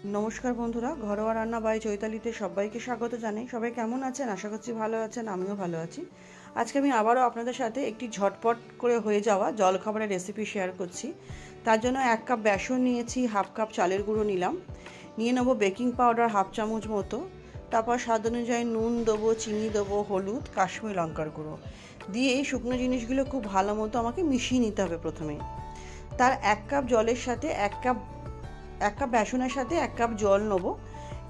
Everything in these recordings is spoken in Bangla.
নমস্কার বন্ধুরা, ঘরোয়া রান্না বাই চৈতালিতে সবাইকে স্বাগত জানাই। সবাই কেমন আছেন? আশা করছি ভালো আছেন, আমিও ভালো আছি। আজকে আমি আবারও আপনাদের সাথে একটি ঝটপট করে হয়ে যাওয়া জলখাবারের রেসিপি শেয়ার করছি। তার জন্য 1 কাপ বেসন নিয়েছি, হাফ কাপ চালের গুঁড়ো নিলাম, নিয়ে নেবো বেকিং পাউডার হাফ চামচ মতো, তারপর স্বাদ অনুযায়ী নুন দেবো, চিনি দেবো, হলুদ, কাশ্মীরি লঙ্কার গুঁড়ো দিয়ে এই শুকনো জিনিসগুলো খুব ভালো মতো আমাকে মিশিয়ে নিতে হবে। প্রথমে তার 1 কাপ জলের সাথে 1 কাপ বেসনের সাথে 1 কাপ জল নেব।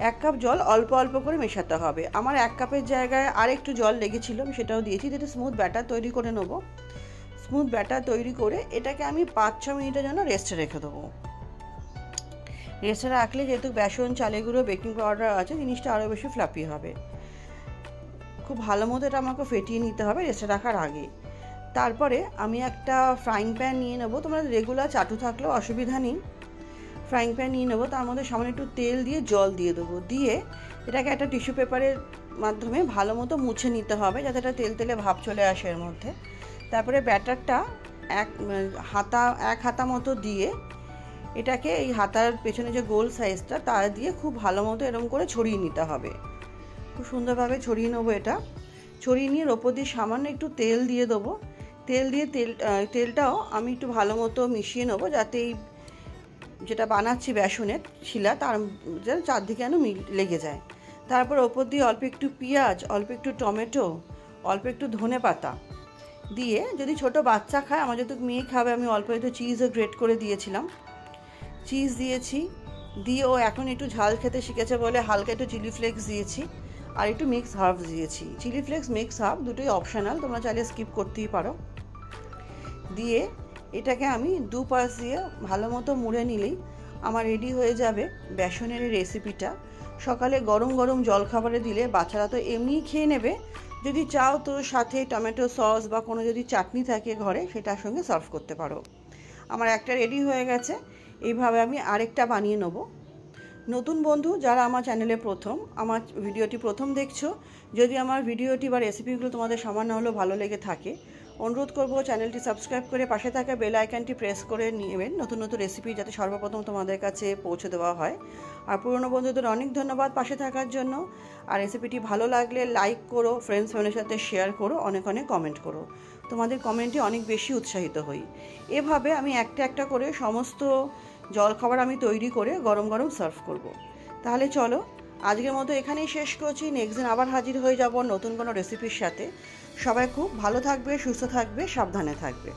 1 কাপ জল অল্প অল্প করে মেশাতে হবে। আমার 1 কাপের জায়গায় আর একটু জল লেগেছিল, আমি সেটাও দিয়েছি। যেটা স্মুথ ব্যাটার তৈরি করে নেব। স্মুথ ব্যাটার তৈরি করে এটাকে আমি 5-6 মিনিটের জন্য রেস্টে রেখে দেবো। রেস্টে রাখলে যেহেতু বেসন, চালের গুঁড়ো, বেকিং পাউডার আছে, জিনিসটা আরও বেশি ফ্লাফি হবে। খুব ভালো মতো এটা আমাকে ফেটিয়ে নিতে হবে রেস্টে রাখার আগে। তারপরে আমি একটা ফ্রাইং প্যান নিয়ে নেবো। তোমরা রেগুলার চাটু থাকলেও অসুবিধা নেই। ফ্রাইং প্যান নিয়ে নেবো, তার মধ্যে সামান্য একটু তেল দিয়ে জল দিয়ে দেবো। দিয়ে এটাকে একটা টিস্যু পেপারের মাধ্যমে ভালো মতো মুছে নিতে হবে, যাতে এটা তেল তেলে ভাব চলে আসে এর মধ্যে। তারপরে ব্যাটারটা এক হাতা মতো দিয়ে এটাকে এই হাতার পেছনে যে গোল সাইজটা তা দিয়ে খুব ভালো মতো এরকম করে ছড়িয়ে নিতে হবে। খুব সুন্দরভাবে ছড়িয়ে নেবো। এটা ছড়িয়ে নিয়ে ওপর দিয়ে সামান্য একটু তেল দিয়ে দেবো। তেলটাও আমি একটু ভালো মতো মিশিয়ে নেবো, যাতে এই যেটা বানাচ্ছি বেসনের শিলা তার যেন চারদিকে যেন লেগে যায়। তারপর ওপর দিয়ে অল্প একটু পেঁয়াজ, অল্প একটু টমেটো, অল্প একটু ধনেপাতা দিয়ে, যদি ছোট বাচ্চা খায়, আমার যেহেতু মেয়ে খাবে, আমি অল্প একটু চিজও গ্রেট করে দিয়েছিলাম। চিজ দিয়েছি, দিয়ে ও এখন একটু ঝাল খেতে শিখেছে বলে হালকা একটু চিলি ফ্লেক্স দিয়েছি, আর একটু মিক্স হার্বস দিয়েছি। চিলি ফ্লেক্স, মিক্স হার্ব দুটোই অপশনাল, তোমরা চাইলে স্কিপ করতেই পারো। দিয়ে এটাকে আমি দুপাশ দিয়ে ভালো মতো মুড়ে নিলেই আমার রেডি হয়ে যাবে বেসনের এই রেসিপিটা। সকালে গরম গরম জলখাবারে দিলে বাচ্চারা তো এমনিই খেয়ে নেবে। যদি চাও তো সাথে টমেটো সস বা কোনো যদি চাটনি থাকে ঘরে, সেটার সঙ্গে সার্ভ করতে পারো। আমার একটা রেডি হয়ে গেছে। এইভাবে আমি আরেকটা বানিয়ে নেব। নতুন বন্ধু যারা আমার চ্যানেলে আমার ভিডিওটি প্রথম দেখছো, যদি আমার ভিডিওটি বা রেসিপিগুলো তোমাদের সামান্য হলেও ভালো লেগে থাকে, অনুরোধ করব চ্যানেলটি সাবস্ক্রাইব করে পাশে থাকা বেল আইকনটি প্রেস করে নেবেন, নতুন নতুন রেসিপি যাতে সর্বপ্রথম তোমাদের কাছে পৌঁছে দেওয়া হয়। আর পুরনো বন্ধুদের অনেক ধন্যবাদ পাশে থাকার জন্য। আর রেসিপিটি ভালো লাগলে লাইক করো, ফ্রেন্ডস ফ্যামিলির সাথে শেয়ার করো, অনেক অনেক কমেন্ট করো। তোমাদের কমেন্টে অনেক বেশি উৎসাহিত হই। এভাবে আমি একটা একটা করে সমস্ত জলখাবার আমি তৈরি করে গরম গরম সার্ভ করব। তাহলে চলো আজকের মতো এখানেই শেষ করছি। নেক্সট দিন আবার হাজির হয়ে যাব নতুন কোনো রেসিপির সাথে। সবাই খুব ভালো থাকবে, সুস্থ থাকবে, সাবধানে থাকবে।